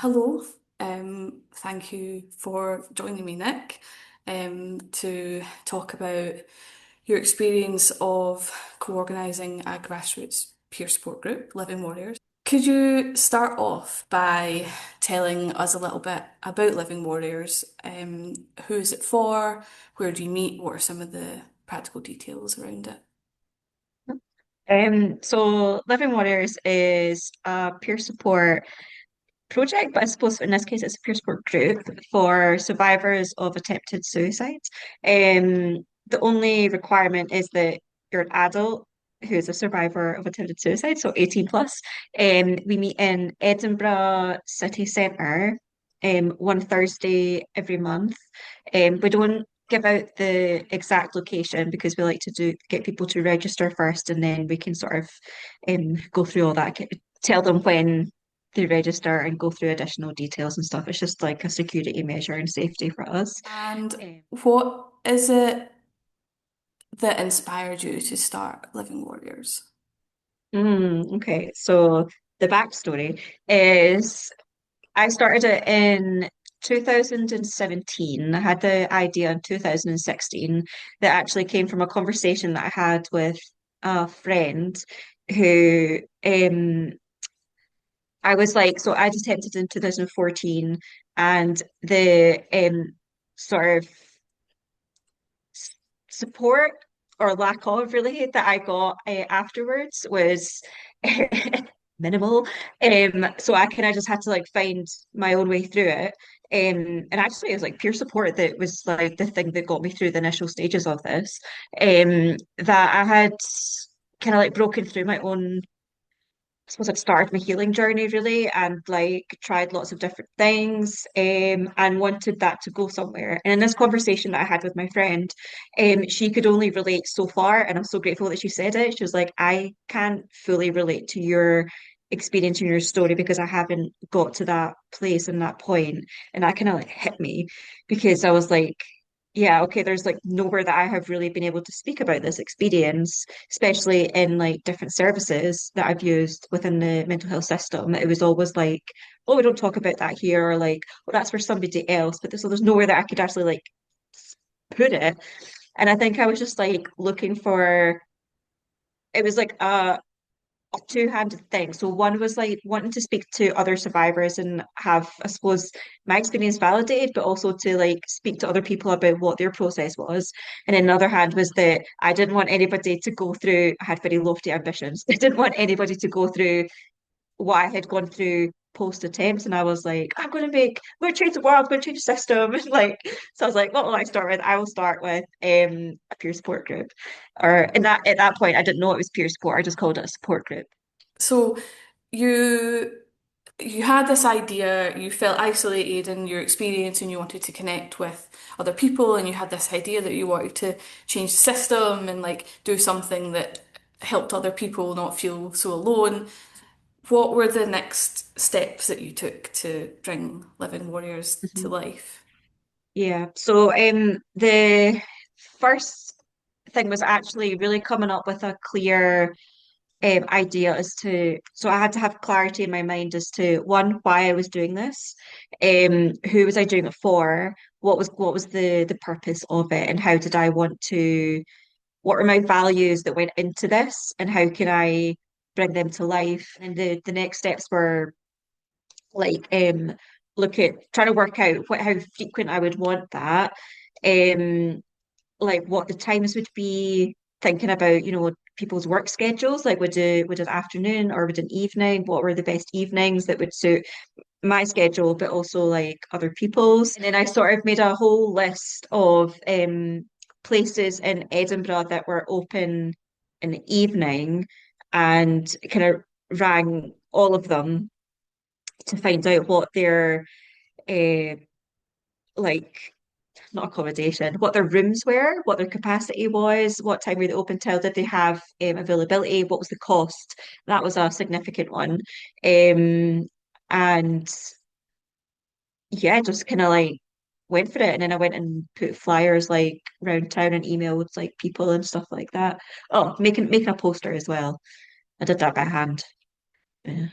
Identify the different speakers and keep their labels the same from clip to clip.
Speaker 1: Hello. Thank you for joining me, Nick, to talk about your experience of co-organising a grassroots peer support group, Living Warriors. Could you start off by telling us a little bit about Living Warriors? Who is it for? Where do you meet? What are some of the practical details around it?
Speaker 2: So Living Waters is a peer support project, but I suppose in this case it's a peer support group for survivors of attempted suicide. The only requirement is that you're an adult who is a survivor of attempted suicide, so 18 plus. We meet in Edinburgh City Centre one Thursday every month. We don't give out the exact location because we like to get people to register first and then we can sort of go through all that, tell them when they register and go through additional details and stuff. It's just like a security measure and safety for us.
Speaker 1: And
Speaker 2: Um,
Speaker 1: what is it that inspired you to start Living Warriors?
Speaker 2: okay, so the backstory is I started it in 2017. I had the idea in 2016 that actually came from a conversation that I had with a friend who I was like, so I attempted in 2014 and the sort of support or lack of really that I got afterwards was minimal. So I kind of just had to like find my own way through it. And actually, it was like peer support that was like the thing that got me through the initial stages of this. That I had kind of like broken through my own suppose I'd started my healing journey really and like tried lots of different things and wanted that to go somewhere. And in this conversation that I had with my friend, she could only relate so far. And I'm so grateful that she said it. She was like, I can't fully relate to your experience and your story because I haven't got to that place and that point. And that kind of like hit me because I was like, yeah, okay, there's like nowhere that I have really been able to speak about this experience, especially in like different services that I've used within the mental health system. It was always like, oh, we don't talk about that here, or like, well, that's for somebody else. But so there's nowhere that I could actually like put it. And I think I was just like looking for, it was like a two-handed thing. So one was like wanting to speak to other survivors and have, I suppose, my experience validated, but also to like speak to other people about what their process was. And then another hand was that I didn't want anybody to go through, I had very lofty ambitions. I didn't want anybody to go through what I had gone through post attempts. And I was like, I'm going to change the world, I'm going to change the system. Like, so I was like, what will I start with? I will start with a peer support group. Or in that at that point, I didn't know it was peer support. I just called it a support group.
Speaker 1: So you you had this idea, you felt isolated in your experience and you wanted to connect with other people and you had this idea that you wanted to change the system and like do something that helped other people not feel so alone. What were the next steps that you took to bring Living Warriors to
Speaker 2: Mhm.
Speaker 1: life?
Speaker 2: Yeah. So the first thing was actually really coming up with a clear idea as to so I had to have clarity in my mind as to one, why I was doing this, who was I doing it for, what was the purpose of it, and how did I want to what are my values that went into this and how can I bring them to life. And the next steps were like look at trying to work out how frequent I would want that, um like what the times would be, thinking about, people's work schedules, like would an afternoon or would an evening, what were the best evenings that would suit my schedule, but also like other people's. And then I sort of made a whole list of places in Edinburgh that were open in the evening and kind of rang all of them to find out what their uh, like not accommodation, what their rooms were, what their capacity was, what time were they open till, did they have availability, what was the cost? That was a significant one. And yeah, just kind of like went for it. And then I went and put flyers like around town and emailed like people and stuff like that. Oh, making a poster as well. I did that by hand. Yeah.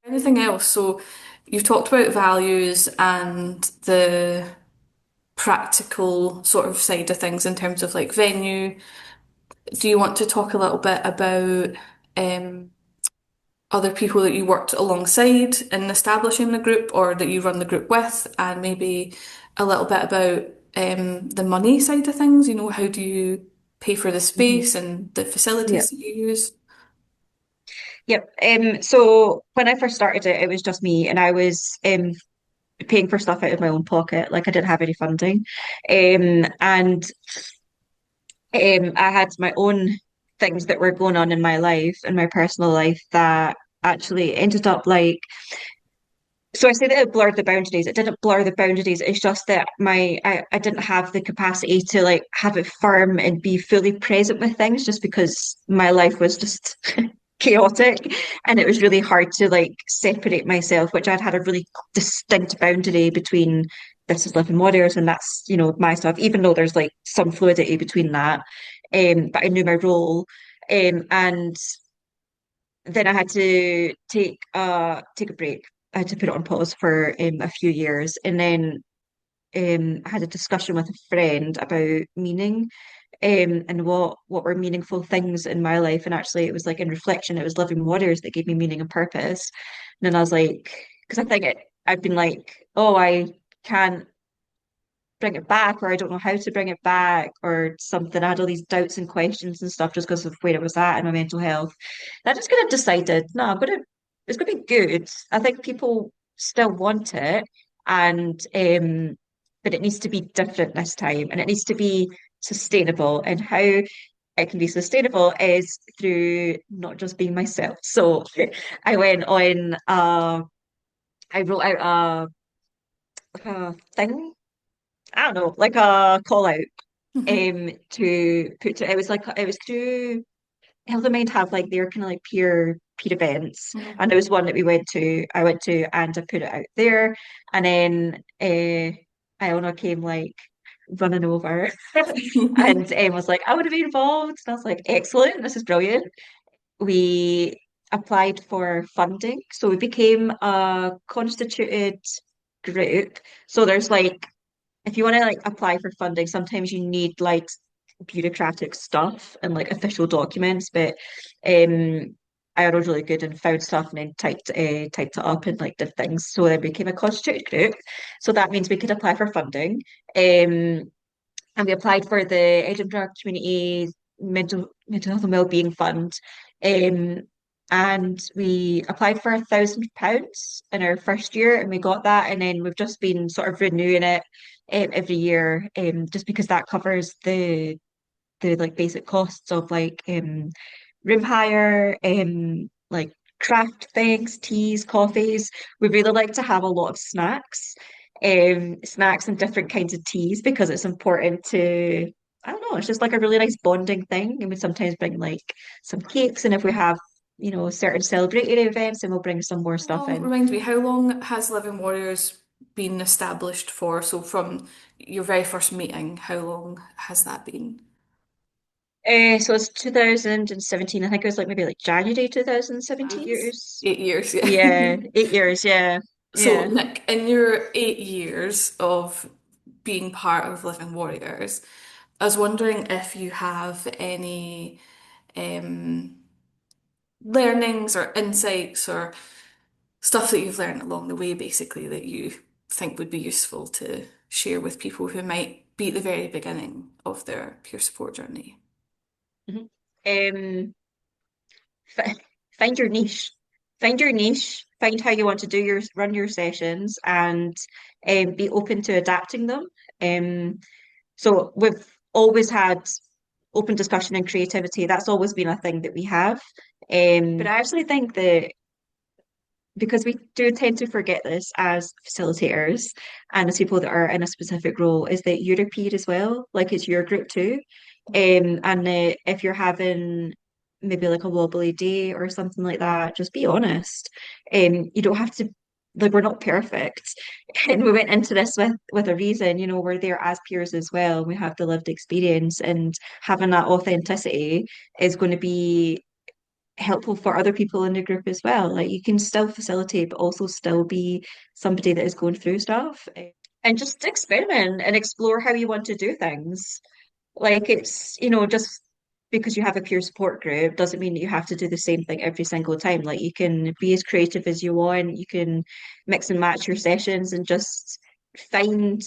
Speaker 1: Anything else? So you've talked about values and the practical sort of side of things in terms of like venue. Do you want to talk a little bit about um, other people that you worked alongside in establishing the group or that you run the group with, and maybe a little bit about the money side of things? You know, how do you pay for the
Speaker 2: Mhm.
Speaker 1: space and the
Speaker 2: Yeah.
Speaker 1: facilities that you use?
Speaker 2: Yep. So when I first started it, it was just me, and I was paying for stuff out of my own pocket. Like I didn't have any funding. And I had my own things that were going on in my life, in my personal life, that actually ended up like, so I say that it blurred the boundaries. It didn't blur the boundaries. It's just that I didn't have the capacity to like have it firm and be fully present with things just because my life was just chaotic, and it was really hard to like separate myself, which I'd had a really distinct boundary between this is Living Waters and that's, my stuff, even though there's like some fluidity between that. But I knew my role. And then I had to take a break. I had to put it on pause for a few years. And then I had a discussion with a friend about meaning, and what were meaningful things in my life. And actually, it was like in reflection, it was Living Waters that gave me meaning and purpose. And then I was like, because I think I've been like, oh, I can't bring it back, or I don't know how to bring it back, or something. I had all these doubts and questions and stuff just because of where it was at in my mental health. And I just kind of decided, no, it's gonna be good. I think people still want it, and but it needs to be different this time, and it needs to be sustainable. And how it can be sustainable is through not just being myself. So I went on, I wrote out a thing, I don't know, like a call out
Speaker 1: Hmm.
Speaker 2: to put to, it was through Health of Mind have like their kind of like peer events,
Speaker 1: Hmm.
Speaker 2: and there was one that I went to, and I put it out there. And then Iona came like running over and was like, I want to be involved. And I was like, excellent, this is brilliant. We applied for funding, so we became a constituted group. So there's like, if you want to like apply for funding, sometimes you need like bureaucratic stuff and like official documents, but I was really good and found stuff and then typed it up and like did things. So then we became a constituted group. So that means we could apply for funding. And we applied for the Edinburgh Community Mental Health and Wellbeing Fund. Um, and we applied for £1,000 in our first year, and we got that. And then we've just been sort of renewing it every year, just because that covers the like basic costs of like room hire, like craft things, teas, coffees. We really like to have a lot of snacks and different kinds of teas because it's important to, I don't know, it's just like a really nice bonding thing. And we sometimes bring like some cakes, and if we have, certain celebrated events, then we'll bring some more
Speaker 1: How
Speaker 2: stuff
Speaker 1: long,
Speaker 2: in.
Speaker 1: remind me, how long has Living Warriors been established for? So from your very first meeting, how long has that been?
Speaker 2: So it's 2017. I think it was like maybe like January 2017.
Speaker 1: 8 years.
Speaker 2: Years.
Speaker 1: 8 years, yeah.
Speaker 2: Yeah, 8 years. Yeah,
Speaker 1: So,
Speaker 2: yeah.
Speaker 1: Nick, in your 8 years of being part of Living Warriors, I was wondering if you have any um, learnings or insights or stuff that you've learned along the way, basically, that you think would be useful to share with people who might be at the very beginning of their peer support journey.
Speaker 2: Mhm. Um, fi- find your niche. Find your niche. Find how you want to run your sessions, and be open to adapting them. So we've always had open discussion and creativity. That's always been a thing that we have. But I actually think that because we do tend to forget this as facilitators and as people that are in a specific role, is that you're a peer as well, like it's your group too. And if you're having maybe like a wobbly day or something like that, just be honest. You don't have to, like, we're not perfect. And we went into this with a reason, we're there as peers as well. We have the lived experience, and having that authenticity is going to be helpful for other people in the group as well. Like you can still facilitate, but also still be somebody that is going through stuff. And just experiment and explore how you want to do things. Like it's, just because you have a peer support group doesn't mean that you have to do the same thing every single time. Like you can be as creative as you want, you can mix and match your sessions and just find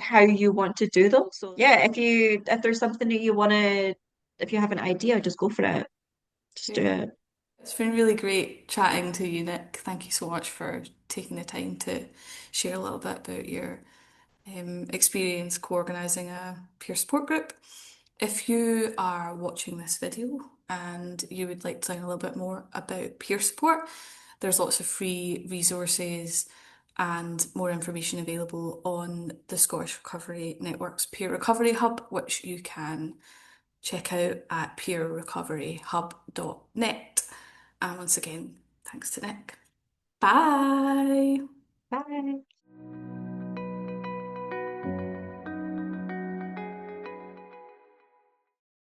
Speaker 2: how you want to do them. So yeah, if there's something that you want to if you have an idea, just go for it. Just do
Speaker 1: Yeah.
Speaker 2: it.
Speaker 1: It's been really great chatting to you, Nick. Thank you so much for taking the time to share a little bit about your experience co-organising a peer support group. If you are watching this video and you would like to learn a little bit more about peer support, there's lots of free resources and more information available on the Scottish Recovery Network's Peer Recovery Hub, which you can check out at peerrecoveryhub.net. And once again, thanks to Nick. Bye.
Speaker 2: Bye.